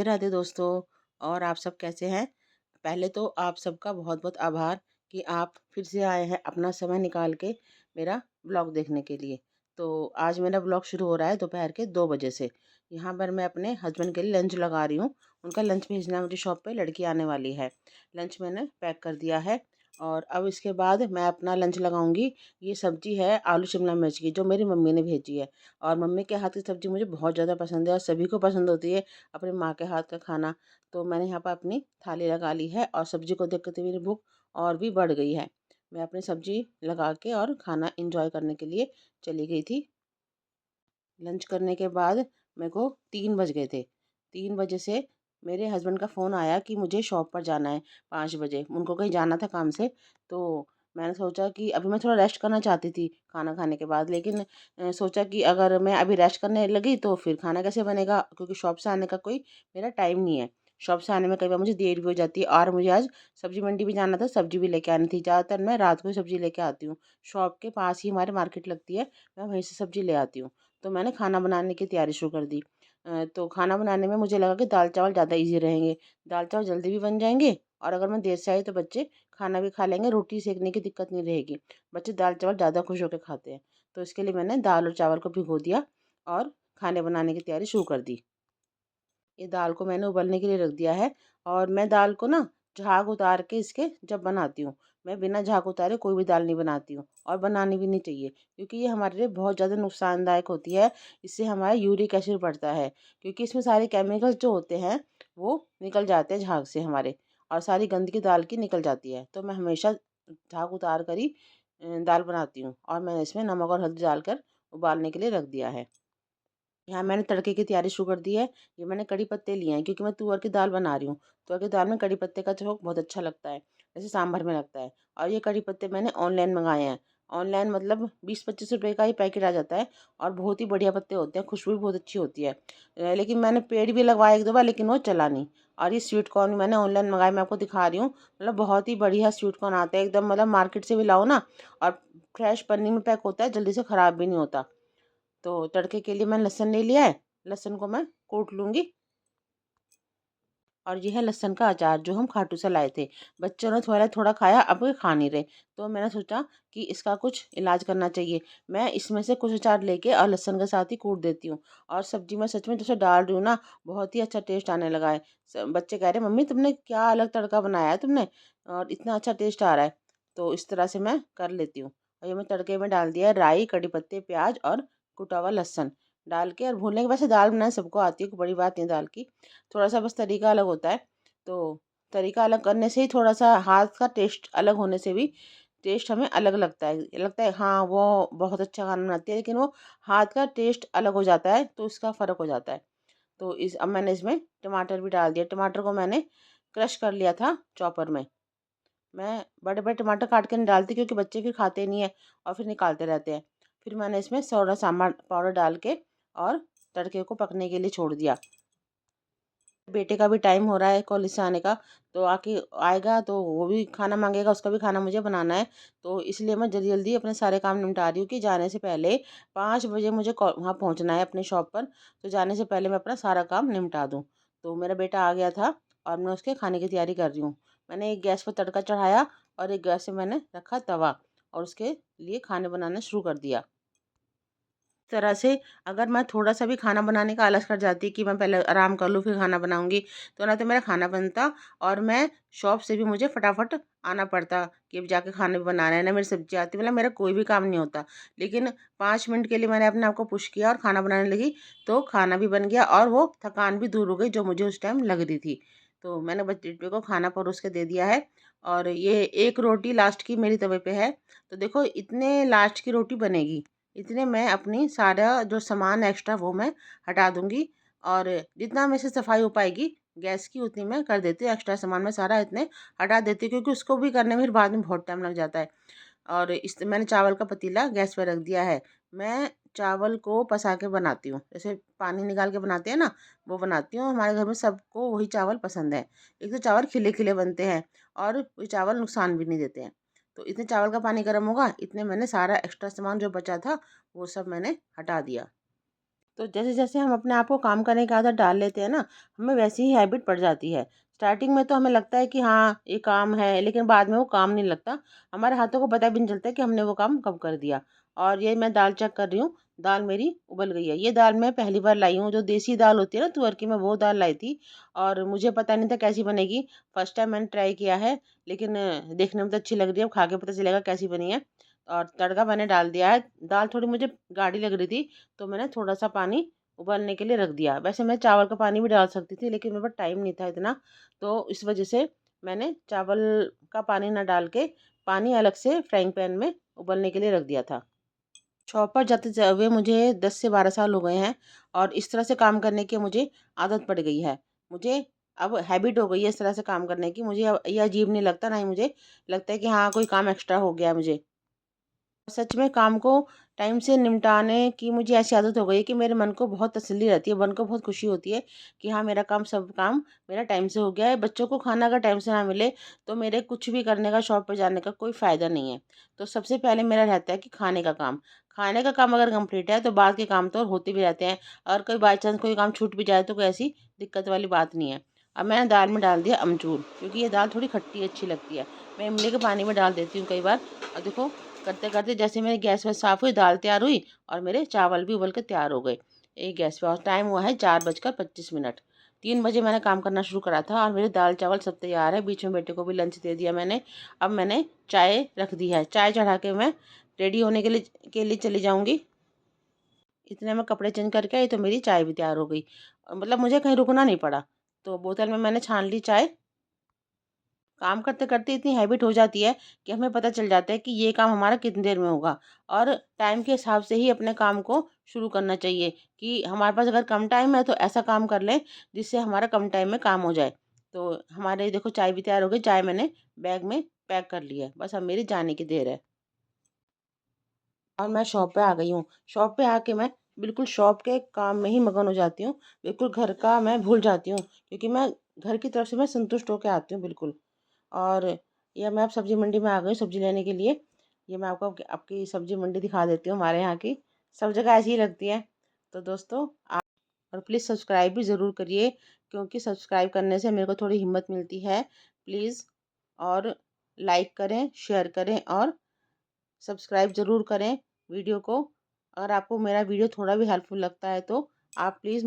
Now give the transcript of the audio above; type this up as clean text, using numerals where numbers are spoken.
राधे राधे दोस्तों। और आप सब कैसे हैं? पहले तो आप सबका बहुत बहुत आभार कि आप फिर से आए हैं अपना समय निकाल के मेरा ब्लॉग देखने के लिए। तो आज मेरा ब्लॉग शुरू हो रहा है दोपहर के 2 बजे से। यहाँ पर मैं अपने हस्बैंड के लिए लंच लगा रही हूँ। उनका लंच भेजना है मुझे शॉप पे, लड़की आने वाली है। लंच मैंने पैक कर दिया है और अब इसके बाद मैं अपना लंच लगाऊंगी। ये सब्जी है आलू शिमला मिर्च की, जो मेरी मम्मी ने भेजी है। और मम्मी के हाथ की सब्ज़ी मुझे बहुत ज़्यादा पसंद है और सभी को पसंद होती है अपनी माँ के हाथ का खाना। तो मैंने यहाँ पर अपनी थाली लगा ली है और सब्ज़ी को देखते हुए मेरी भूख और भी बढ़ गई है। मैं अपनी सब्ज़ी लगा के और खाना इंजॉय करने के लिए चली गई थी। लंच करने के बाद मेरे को 3 बज गए थे। 3 बजे से मेरे हस्बैंड का फ़ोन आया कि मुझे शॉप पर जाना है 5 बजे। उनको कहीं जाना था काम से। तो मैंने सोचा कि अभी मैं थोड़ा रेस्ट करना चाहती थी खाना खाने के बाद, लेकिन सोचा कि अगर मैं अभी रेस्ट करने लगी तो फिर खाना कैसे बनेगा, क्योंकि शॉप से आने का कोई मेरा टाइम नहीं है। शॉप से आने में कई बार मुझे देर भी हो जाती है और मुझे आज सब्ज़ी मंडी भी जाना था, सब्ज़ी भी लेके आनी थी। ज़्यादातर मैं रात को ही सब्ज़ी लेके आती हूँ। शॉप के पास ही हमारे मार्केट लगती है, मैं वहीं से सब्ज़ी ले आती हूँ। तो मैंने खाना बनाने की तैयारी शुरू कर दी। तो खाना बनाने में मुझे लगा कि दाल चावल ज़्यादा ईज़ी रहेंगे। दाल चावल जल्दी भी बन जाएँगे और अगर मैं देर से आई तो बच्चे खाना भी खा लेंगे, रोटी सेकने की दिक्कत नहीं रहेगी। बच्चे दाल चावल ज़्यादा खुश होकर खाते हैं। तो इसके लिए मैंने दाल और चावल को भिगो दिया और खाने बनाने की तैयारी शुरू कर दी। ये दाल को मैंने उबलने के लिए रख दिया है और मैं दाल को ना झाग उतार के इसके जब बनाती हूँ। मैं बिना झाग उतारे कोई भी दाल नहीं बनाती हूँ और बनानी भी नहीं चाहिए, क्योंकि ये हमारे लिए बहुत ज़्यादा नुकसानदायक होती है। इससे हमारा यूरिक एसिड बढ़ता है, क्योंकि इसमें सारे केमिकल्स जो होते हैं वो निकल जाते हैं झाग से हमारे, और सारी गंदगी दाल की निकल जाती है। तो मैं हमेशा झाग उतार कर ही दाल बनाती हूँ और मैंने इसमें नमक और हल्दी डालकर उबालने के लिए रख दिया है। यहाँ मैंने तड़के की तैयारी शुरू कर दी है। ये मैंने कड़ी पत्ते लिए हैं क्योंकि मैं तुअर की दाल बना रही हूँ। तुअर की दाल में कड़ी पत्ते का झोंक बहुत अच्छा लगता है, जैसे सांभर में लगता है। और ये कड़ी पत्ते मैंने ऑनलाइन मंगाए हैं। ऑनलाइन मतलब 20-25 रुपए का ही पैकेट आ जाता है और बहुत ही बढ़िया पत्ते होते हैं, खुशबू भी बहुत अच्छी होती है। लेकिन मैंने पेड़ भी लगवाया 1-2 बार, लेकिन वो चला नहीं। और ये स्वीट कॉर्न भी मैंने ऑनलाइन मंगाए, मैं आपको दिखा रही हूँ। मतलब बहुत ही बढ़िया स्वीट कॉर्न आता है एकदम, मतलब मार्केट से भी लाओ ना, और फ्रेश पन्नी में पैक होता है, जल्दी से ख़राब भी नहीं होता। तो तड़के के लिए मैंने लहसुन ले लिया है। लहसुन को मैं कूट लूँगी। और ये है लहसुन का अचार जो हम खाटू से लाए थे। बच्चों ने थोड़ा थोड़ा खाया, अब ये खा नहीं रहे। तो मैंने सोचा कि इसका कुछ इलाज करना चाहिए। मैं इसमें से कुछ अचार लेके और लहसुन के साथ ही कूट देती हूँ। और सब्जी में सच में जैसे डाल रही हूँ ना, बहुत ही अच्छा टेस्ट आने लगा है। बच्चे कह रहे मम्मी तुमने क्या अलग तड़का बनाया है तुमने, और इतना अच्छा टेस्ट आ रहा है। तो इस तरह से मैं कर लेती हूँ। और ये मैं तड़के में डाल दिया है राई, कड़ी पत्ते, प्याज और कुटा हुआ लहसुन डाल के और भूनने के। वैसे दाल बनाना सबको आती है, कोई बड़ी बात नहीं दाल की। थोड़ा-सा बस तरीका अलग होता है। तो तरीका अलग करने से ही थोड़ा-सा हाथ का टेस्ट अलग होने से भी टेस्ट हमें अलग लगता है। लगता है हाँ, वो बहुत अच्छा खाना बनाती है, लेकिन वो हाथ का टेस्ट अलग हो जाता है, तो इसका फ़र्क हो जाता है। तो इस अब मैंने इसमें टमाटर भी डाल दिया। टमाटर को मैंने क्रश कर लिया था चॉपर में। मैं बड़े-बड़े टमाटर काट के नहीं डालती, क्योंकि बच्चे फिर खाते नहीं हैं और फिर निकालते रहते हैं। फिर मैंने इसमें सोडा सांभर पाउडर डाल के और तड़के को पकने के लिए छोड़ दिया। बेटे का भी टाइम हो रहा है कॉलेज से आने का, तो आके आएगा तो वो भी खाना मांगेगा, उसका भी खाना मुझे बनाना है। तो इसलिए मैं जल्दी जल्दी अपने सारे काम निपटा रही हूँ कि जाने से पहले 5 बजे मुझे वहाँ पहुँचना है अपनी शॉप पर। तो जाने से पहले मैं अपना सारा काम निपटा दूँ। तो मेरा बेटा आ गया था और मैं उसके खाने की तैयारी कर रही हूँ। मैंने एक गैस पर तड़का चढ़ाया और एक गैस से मैंने रखा तवा और उसके लिए खाने बनाना शुरू कर दिया। तरह से अगर मैं थोड़ा-सा भी खाना बनाने का आलस कर जाती कि मैं पहले आराम कर लूँ फिर खाना बनाऊँगी, तो ना तो मेरा खाना बनता और मैं शॉप से भी मुझे फटाफट आना पड़ता कि अब जाके खाना भी बनाना है, ना मेरी सब्ज़ी आती, मतलब मेरा कोई भी काम नहीं होता। लेकिन 5 मिनट के लिए मैंने अपने आप को पुश किया और खाना बनाने लगी, तो खाना भी बन गया और वो थकान भी दूर हो गई जो मुझे उस टाइम लग रही थी। तो मैंने बेटे को खाना परोस के दे दिया है और ये एक रोटी लास्ट की मेरी तवे पे है। तो देखो इतने लास्ट की रोटी बनेगी। इतने में अपनी सारा जो सामान एक्स्ट्रा वो मैं हटा दूँगी और जितना मेरे से सफाई हो पाएगी गैस की उतनी मैं कर देती हूँ। एक्स्ट्रा सामान मैं सारा इतने हटा देती हूँ, क्योंकि उसको भी करने में फिर बाद में बहुत टाइम लग जाता है। और इस मैंने चावल का पतीला गैस पर रख दिया है। मैं चावल को पसा के बनाती हूँ, जैसे पानी निकाल के बनाते हैं ना, वो बनाती हूँ। हमारे घर में सबको वही चावल पसंद है। एक तो चावल खिले-खिले बनते हैं और वो चावल नुकसान भी नहीं देते हैं। तो इतने चावल का पानी गर्म होगा, इतने मैंने सारा एक्स्ट्रा सामान जो बचा था, वो सब मैंने हटा दिया। तो जैसे-जैसे हम अपने आप को काम करने की आदत डाल लेते हैं ना, हमें वैसी ही हैबिट पड़ जाती है। स्टार्टिंग में तो हमें लगता है कि हाँ, ये काम है, लेकिन बाद में वो काम नहीं लगता। हमारे हाथों को पता भी नहीं चलता कि हमने वो काम कब कर दिया। और ये मैं दाल चेक कर रही हूँ, दाल मेरी उबल गई है। ये दाल मैं पहली बार लाई हूँ, जो देसी दाल होती है ना तुअर की, मैं वो दाल लाई थी और मुझे पता नहीं था कैसी बनेगी। फर्स्ट टाइम मैंने ट्राई किया है, लेकिन देखने में तो अच्छी लग रही है, अब खा के पता चलेगा कैसी बनी है। और तड़का मैंने डाल दिया है। दाल थोड़ी मुझे गाढ़ी लग रही थी, तो मैंने थोड़ा-सा पानी उबलने के लिए रख दिया। वैसे मैं चावल का पानी भी डाल सकती थी, लेकिन मेरे पास टाइम नहीं था इतना, तो इस वजह से मैंने चावल का पानी ना डाल के पानी अलग से फ्राइंग पैन में उबलने के लिए रख दिया था। शॉप पर जाते हुए मुझे 10 से 12 साल हो गए हैं और इस तरह से काम करने की मुझे आदत पड़ गई है। मुझे अब हैबिट हो गई है इस तरह से काम करने की। मुझे अब ये अजीब नहीं लगता, ना ही मुझे लगता है कि हाँ, कोई काम एक्स्ट्रा हो गया है मुझे। सच में काम को टाइम से निपटाने की मुझे ऐसी आदत हो गई है कि मेरे मन को बहुत तसल्ली रहती है, मन को बहुत खुशी होती है कि हाँ, मेरा काम सब काम मेरा टाइम से हो गया है। बच्चों को खाना अगर टाइम से ना मिले तो मेरे कुछ भी करने का, शॉप पे जाने का कोई फ़ायदा नहीं है। तो सबसे पहले मेरा रहता है कि खाने का काम। खाने का काम अगर कंप्लीट है तो बाद के काम तो और होते भी रहते हैं। और कोई बाई चांस कोई काम छूट भी जाए तो कोई ऐसी दिक्कत वाली बात नहीं है। अब मैंने दाल में डाल दिया अमचूर, क्योंकि ये दाल थोड़ी खट्टी अच्छी लगती है। मैं इमली के पानी में डाल देती हूँ कई बार। और देखो, करते-करते जैसे मेरी गैस वैस साफ़ हुई, दाल तैयार हुई और मेरे चावल भी उबल के तैयार हो गए। एक गैस पे, और टाइम हुआ है 4:25। 3 बजे मैंने काम करना शुरू करा था और मेरे दाल चावल सब तैयार है। बीच में बेटे को भी लंच दे दिया मैंने। अब मैंने चाय रख दी है। चाय चढ़ा के मैं रेडी होने के लिए चली जाऊँगी। इतने में कपड़े चेंज करके आई तो मेरी चाय भी तैयार हो गई। मतलब मुझे कहीं रुकना नहीं पड़ा। तो बोतल में मैंने छान ली चाय। काम करते-करते इतनी हैबिट हो जाती है कि हमें पता चल जाता है कि ये काम हमारा कितनी देर में होगा, और टाइम के हिसाब से ही अपने काम को शुरू करना चाहिए कि हमारे पास अगर कम टाइम है तो ऐसा काम कर लें जिससे हमारा कम टाइम में काम हो जाए। तो हमारे देखो चाय भी तैयार हो गई, चाय मैंने बैग में पैक कर ली है, बस अब मेरी जाने की देर है। और मैं शॉप पे आ गई हूँ। शॉप पे आके मैं बिल्कुल शॉप के काम में ही मगन हो जाती हूँ। बिल्कुल घर का मैं भूल जाती हूँ, क्योंकि मैं घर की तरफ से मैं संतुष्ट होके आती हूँ बिल्कुल। और ये मैं अब सब्ज़ी मंडी में आ गई हूँ सब्ज़ी लेने के लिए। ये मैं आपको आपकी सब्ज़ी मंडी दिखा देती हूँ हमारे यहाँ की। सब जगह ऐसी ही लगती है। तो दोस्तों, आप और प्लीज़ सब्सक्राइब भी ज़रूर करिए, क्योंकि सब्सक्राइब करने से मेरे को थोड़ी हिम्मत मिलती है। प्लीज़, और लाइक करें, शेयर करें और सब्सक्राइब ज़रूर करें वीडियो को। अगर आपको मेरा वीडियो थोड़ा भी हेल्पफुल लगता है तो आप प्लीज़